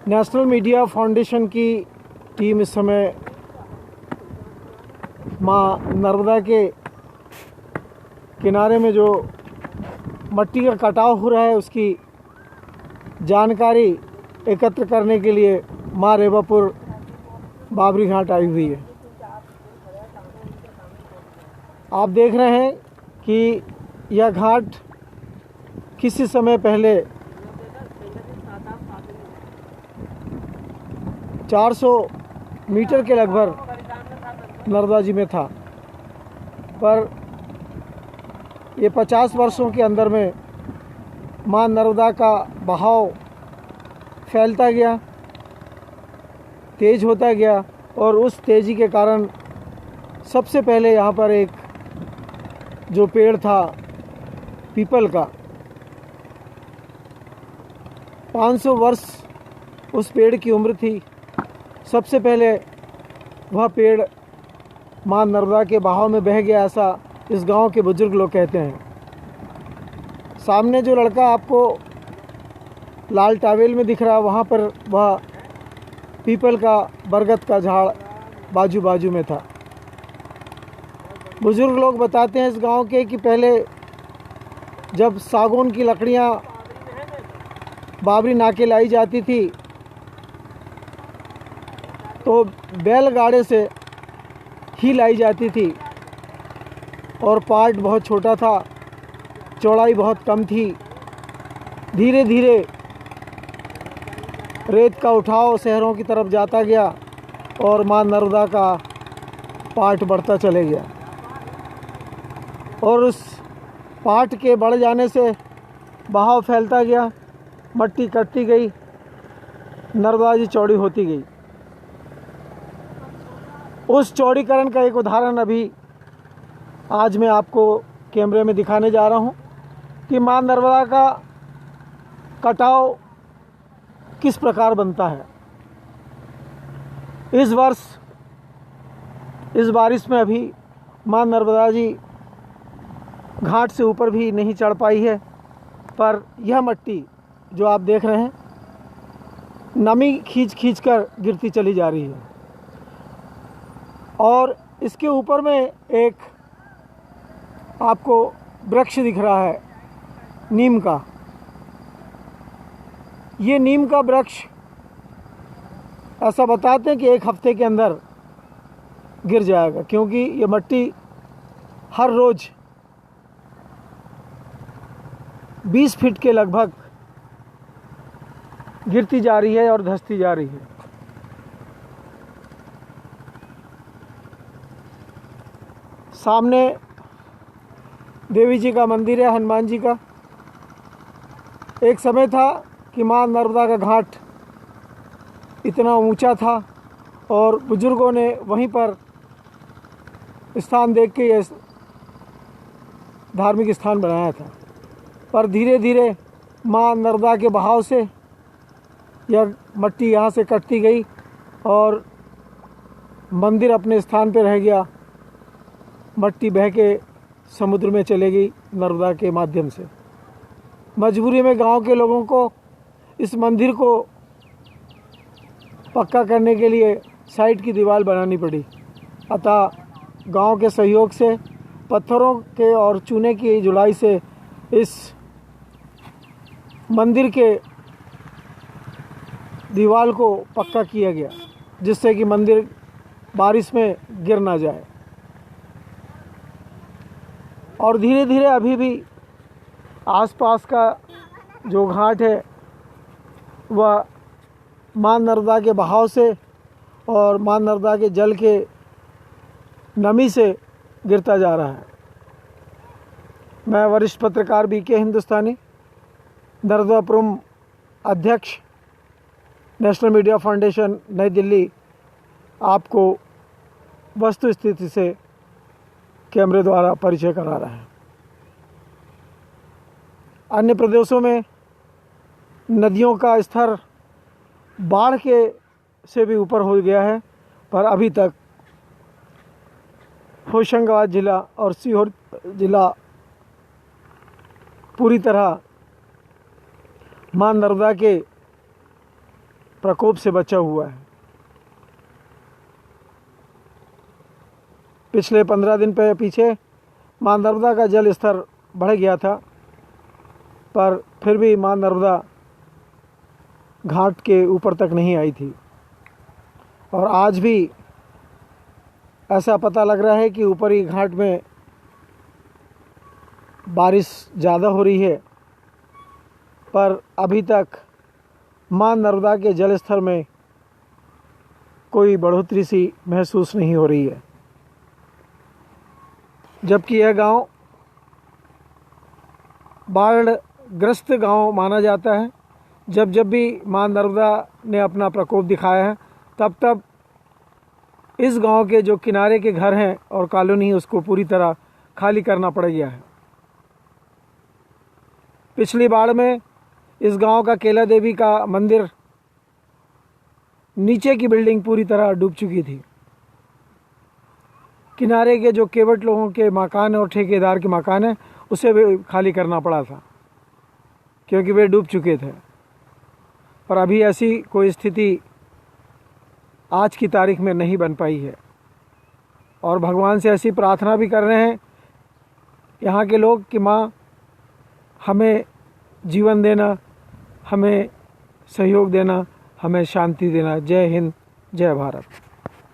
National media foundation की team इस समय माँ नर्मदा के किनारे में जो मट्टी का कटाव हो रहा है उसकी जानकारी एकत्र करने के लिए माँ रेवापुर बाबरी घाट आई हुई है। आप देख रहे हैं कि यह घाट किसी समय पहले 400 मीटर के लगभग नर्मदा जी में था, पर ये 50 वर्षों के अंदर में माँ नर्मदा का बहाव फैलता गया, तेज होता गया और उस तेज़ी के कारण सबसे पहले यहाँ पर एक जो पेड़ था पीपल का, 500 वर्ष उस पेड़ की उम्र थी। सबसे पहले वह पेड़ माँ नर्मदा के बहाव में बह गया, ऐसा इस गांव के बुजुर्ग लोग कहते हैं। सामने जो लड़का आपको लाल टावेल में दिख रहा है, वहाँ पर वह पीपल का बरगद का झाड़ बाजू बाजू में था। बुजुर्ग लोग बताते हैं इस गांव के कि पहले जब सागौन की लकड़ियाँ बाबरी नाके लाई जाती थी तो बैलगाड़े से ही लाई जाती थी और पार्ट बहुत छोटा था, चौड़ाई बहुत कम थी। धीरे धीरे रेत का उठाव शहरों की तरफ जाता गया और माँ नर्मदा का पार्ट बढ़ता चले गया और उस पार्ट के बढ़ जाने से बहाव फैलता गया, मट्टी कटती गई, नर्मदा जी चौड़ी होती गई। उस चौड़ीकरण का एक उदाहरण अभी आज मैं आपको कैमरे में दिखाने जा रहा हूं कि माँ नर्मदा का कटाव किस प्रकार बनता है। इस वर्ष इस बारिश में अभी माँ नर्मदा जी घाट से ऊपर भी नहीं चढ़ पाई है, पर यह मट्टी जो आप देख रहे हैं नमी खींच खींच कर गिरती चली जा रही है और इसके ऊपर में एक आपको वृक्ष दिख रहा है नीम का। ये नीम का वृक्ष ऐसा बताते हैं कि 1 हफ्ते के अंदर गिर जाएगा, क्योंकि ये मट्टी हर रोज़ 20 फीट के लगभग गिरती जा रही है और धंसती जा रही है। सामने देवी जी का मंदिर है, हनुमान जी का। एक समय था कि माँ नर्मदा का घाट इतना ऊंचा था और बुजुर्गों ने वहीं पर स्थान देख के ये धार्मिक स्थान बनाया था, पर धीरे धीरे माँ नर्मदा के बहाव से यह मट्टी यहाँ से कटती गई और मंदिर अपने स्थान पर रह गया, मट्टी बह के समुद्र में चले गई नर्मदा के माध्यम से। मजबूरी में गांव के लोगों को इस मंदिर को पक्का करने के लिए साइड की दीवार बनानी पड़ी, अतः गांव के सहयोग से पत्थरों के और चूने की जुलाई से इस मंदिर के दीवार को पक्का किया गया, जिससे कि मंदिर बारिश में गिर ना जाए। और धीरे धीरे अभी भी आसपास का जो घाट है वह माँ नर्मदा के बहाव से और माँ नर्मदा के जल के नमी से गिरता जा रहा है। मैं वरिष्ठ पत्रकार बीके हिंदुस्तानी, नर्मदापुरम अध्यक्ष, नेशनल मीडिया फाउंडेशन, नई दिल्ली, आपको वस्तु स्थिति से कैमरे द्वारा परिचय करा रहा है। अन्य प्रदेशों में नदियों का स्तर बाढ़ के से भी ऊपर हो गया है, पर अभी तक होशंगाबाद जिला और सीहोर जिला पूरी तरह माँ नर्मदा के प्रकोप से बचा हुआ है। पिछले 15 दिन पीछे मां नर्मदा का जल स्तर बढ़ गया था, पर फिर भी मां नर्मदा घाट के ऊपर तक नहीं आई थी। और आज भी ऐसा पता लग रहा है कि ऊपरी घाट में बारिश ज़्यादा हो रही है, पर अभी तक मां नर्मदा के जल स्तर में कोई बढ़ोतरी सी महसूस नहीं हो रही है। जबकि यह गांव बाढ़ग्रस्त गांव माना जाता है। जब जब भी मां नर्मदा ने अपना प्रकोप दिखाया है, तब तब इस गांव के जो किनारे के घर हैं और कॉलोनी, उसको पूरी तरह खाली करना पड़ गया है। पिछली बाढ़ में इस गांव का केला देवी का मंदिर नीचे की बिल्डिंग पूरी तरह डूब चुकी थी। किनारे के जो केवट लोगों के मकान और ठेकेदार के मकान हैं, उसे भी खाली करना पड़ा था क्योंकि वे डूब चुके थे। पर अभी ऐसी कोई स्थिति आज की तारीख में नहीं बन पाई है। और भगवान से ऐसी प्रार्थना भी कर रहे हैं यहाँ के लोग कि माँ हमें जीवन देना, हमें सहयोग देना, हमें शांति देना। जय हिंद, जय भारत।